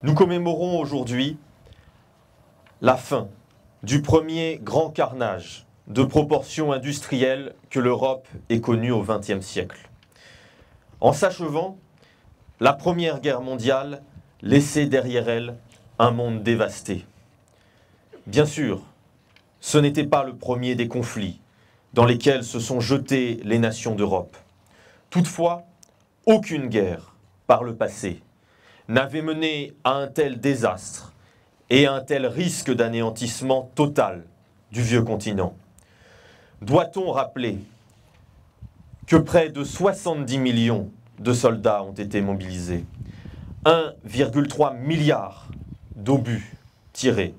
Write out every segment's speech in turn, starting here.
Nous commémorons aujourd'hui la fin du premier grand carnage de proportions industrielles que l'Europe ait connu au XXe siècle. En s'achevant, la Première Guerre mondiale laissait derrière elle un monde dévasté. Bien sûr, ce n'était pas le premier des conflits dans lesquels se sont jetées les nations d'Europe. Toutefois, aucune guerre, par le passé, n'avait mené à un tel désastre et à un tel risque d'anéantissement total du vieux continent. Doit-on rappeler que près de 70 millions de soldats ont été mobilisés, 1,3 milliard d'obus tirés,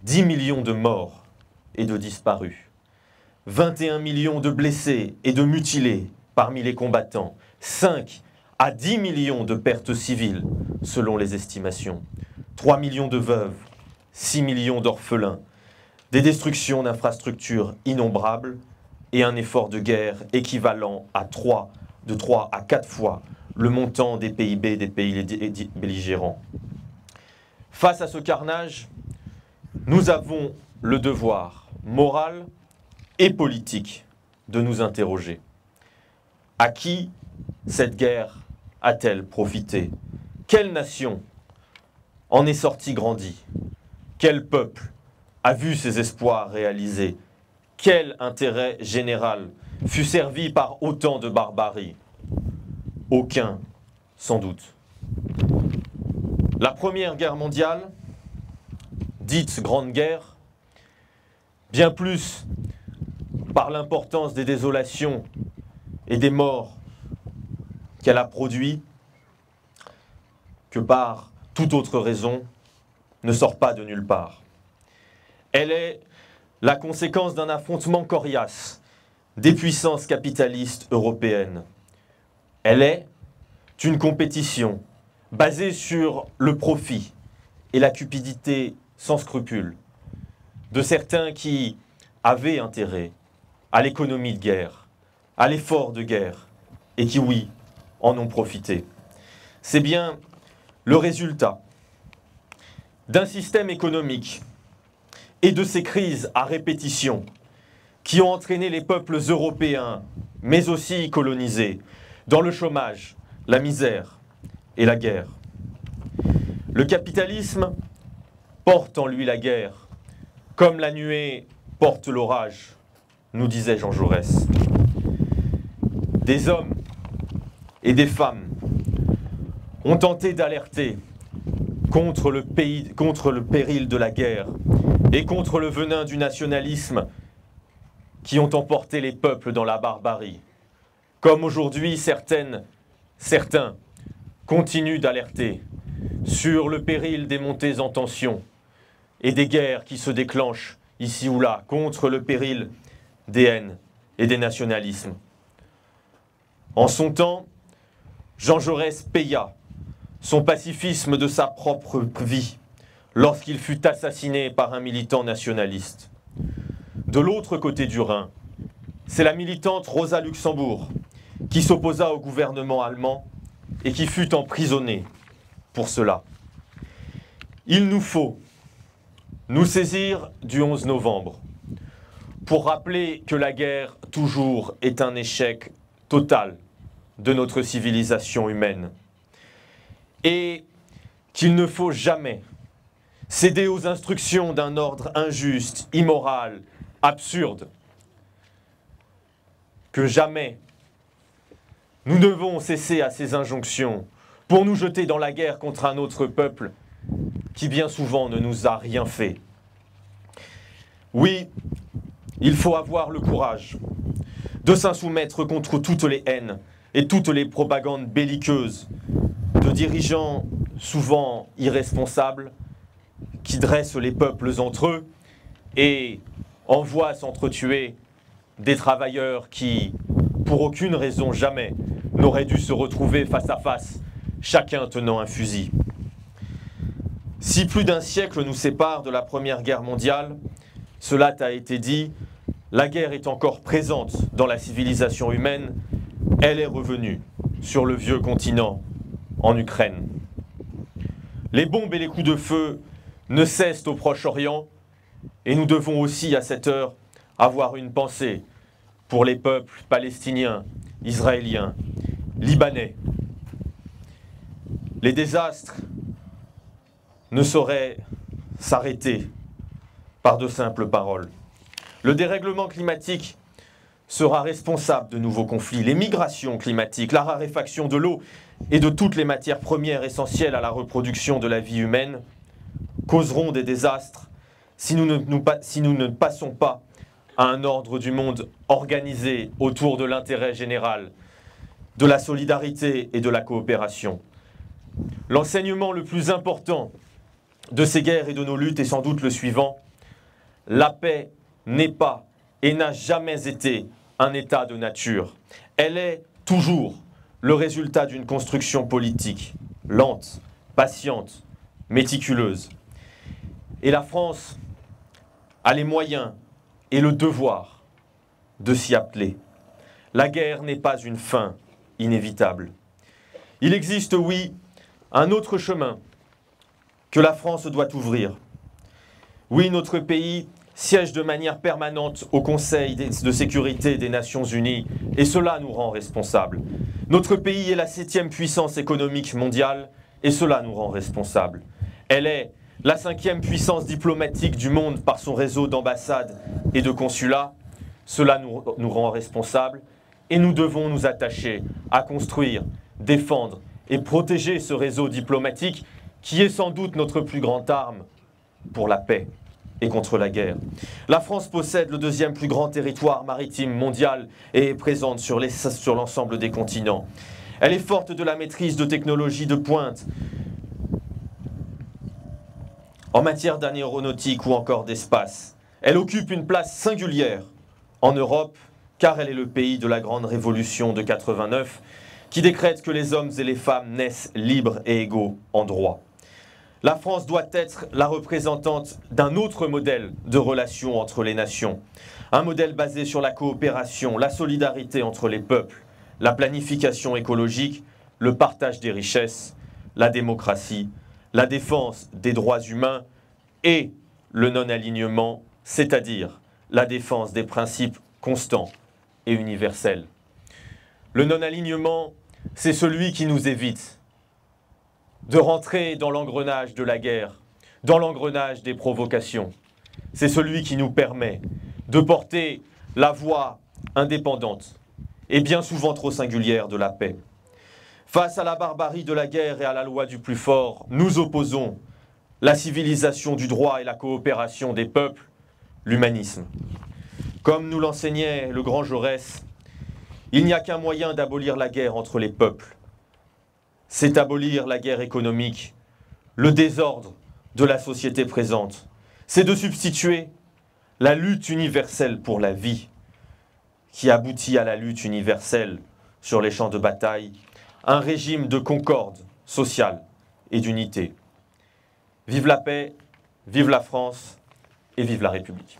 10 millions de morts et de disparus, 21 millions de blessés et de mutilés parmi les combattants, 5 à 10 millions de pertes civiles selon les estimations, 3 millions de veuves, 6 millions d'orphelins, des destructions d'infrastructures innombrables et un effort de guerre équivalent à de 3 à 4 fois le montant des PIB des pays belligérants. Face à ce carnage, nous avons le devoir moral et politique de nous interroger. À qui cette guerre a-t-elle profité? Quelle nation en est sortie grandie? Quel peuple a vu ses espoirs réalisés? Quel intérêt général fut servi par autant de barbarie? Aucun, sans doute. La Première Guerre mondiale, dite Grande Guerre, bien plus par l'importance des désolations et des morts qu'elle a produit que par toute autre raison, ne sort pas de nulle part. Elle est la conséquence d'un affrontement coriace des puissances capitalistes européennes. Elle est une compétition basée sur le profit et la cupidité sans scrupule de certains qui avaient intérêt à l'économie de guerre, à l'effort de guerre, et qui, oui, en ont profité. C'est bien le résultat d'un système économique et de ces crises à répétition qui ont entraîné les peuples européens, mais aussi colonisés, dans le chômage, la misère et la guerre. Le capitalisme porte en lui la guerre, comme la nuée porte l'orage, nous disait Jean Jaurès. Des hommes et des femmes ont tenté d'alerter contre le péril de la guerre et contre le venin du nationalisme qui ont emporté les peuples dans la barbarie. Comme aujourd'hui, certains continuent d'alerter sur le péril des montées en tension et des guerres qui se déclenchent ici ou là contre le péril des haines et des nationalismes. En son temps, Jean Jaurès paya son pacifisme de sa propre vie lorsqu'il fut assassiné par un militant nationaliste. De l'autre côté du Rhin, c'est la militante Rosa Luxembourg qui s'opposa au gouvernement allemand et qui fut emprisonnée pour cela. Il nous faut nous saisir du 11 novembre pour rappeler que la guerre toujours est un échec total de notre civilisation humaine et qu'il ne faut jamais céder aux instructions d'un ordre injuste, immoral, absurde, que jamais nous devons cesser à ces injonctions pour nous jeter dans la guerre contre un autre peuple qui bien souvent ne nous a rien fait. Oui, il faut avoir le courage de s'insoumettre contre toutes les haines et toutes les propagandes belliqueuses de dirigeants souvent irresponsables qui dressent les peuples entre eux et envoient s'entretuer des travailleurs qui, pour aucune raison jamais, n'auraient dû se retrouver face à face, chacun tenant un fusil. Si plus d'un siècle nous sépare de la Première Guerre mondiale, cela t'a été dit, la guerre est encore présente dans la civilisation humaine, elle est revenue sur le vieux continent, en Ukraine. Les bombes et les coups de feu ne cessent au Proche-Orient et nous devons aussi à cette heure avoir une pensée pour les peuples palestiniens, israéliens, libanais. Les désastres ne sauraient s'arrêter par de simples paroles. Le dérèglement climatique sera responsable de nouveaux conflits. Les migrations climatiques, la raréfaction de l'eau et de toutes les matières premières essentielles à la reproduction de la vie humaine causeront des désastres si nous ne passons pas à un ordre du monde organisé autour de l'intérêt général, de la solidarité et de la coopération. L'enseignement le plus important de ces guerres et de nos luttes est sans doute le suivant: la paix n'est pas et n'a jamais été un état de nature. Elle est toujours le résultat d'une construction politique, lente, patiente, méticuleuse. Et la France a les moyens et le devoir de s'y atteler. La guerre n'est pas une fin inévitable. Il existe, oui, un autre chemin que la France doit ouvrir. Oui, notre pays siège de manière permanente au Conseil de sécurité des Nations Unies, et cela nous rend responsables. Notre pays est la 7e puissance économique mondiale, et cela nous rend responsables. Elle est la 5e puissance diplomatique du monde par son réseau d'ambassades et de consulats, cela nous rend responsables, et nous devons nous attacher à construire, défendre et protéger ce réseau diplomatique qui est sans doute notre plus grande arme pour la paix et contre la guerre. La France possède le 2e plus grand territoire maritime mondial et est présente sur l'ensemble des continents. Elle est forte de la maîtrise de technologies de pointe en matière d'aéronautique ou encore d'espace. Elle occupe une place singulière en Europe car elle est le pays de la grande révolution de 89 qui décrète que les hommes et les femmes naissent libres et égaux en droit. La France doit être la représentante d'un autre modèle de relation entre les nations. Un modèle basé sur la coopération, la solidarité entre les peuples, la planification écologique, le partage des richesses, la démocratie, la défense des droits humains et le non-alignement, c'est-à-dire la défense des principes constants et universels. Le non-alignement, c'est celui qui nous évite de rentrer dans l'engrenage de la guerre, dans l'engrenage des provocations. C'est celui qui nous permet de porter la voix indépendante et bien souvent trop singulière de la paix. Face à la barbarie de la guerre et à la loi du plus fort, nous opposons la civilisation du droit et la coopération des peuples, l'humanisme. Comme nous l'enseignait le grand Jaurès, il n'y a qu'un moyen d'abolir la guerre entre les peuples. C'est abolir la guerre économique, le désordre de la société présente. C'est de substituer la lutte universelle pour la vie, qui aboutit à la lutte universelle sur les champs de bataille, un régime de concorde sociale et d'unité. Vive la paix, vive la France et vive la République.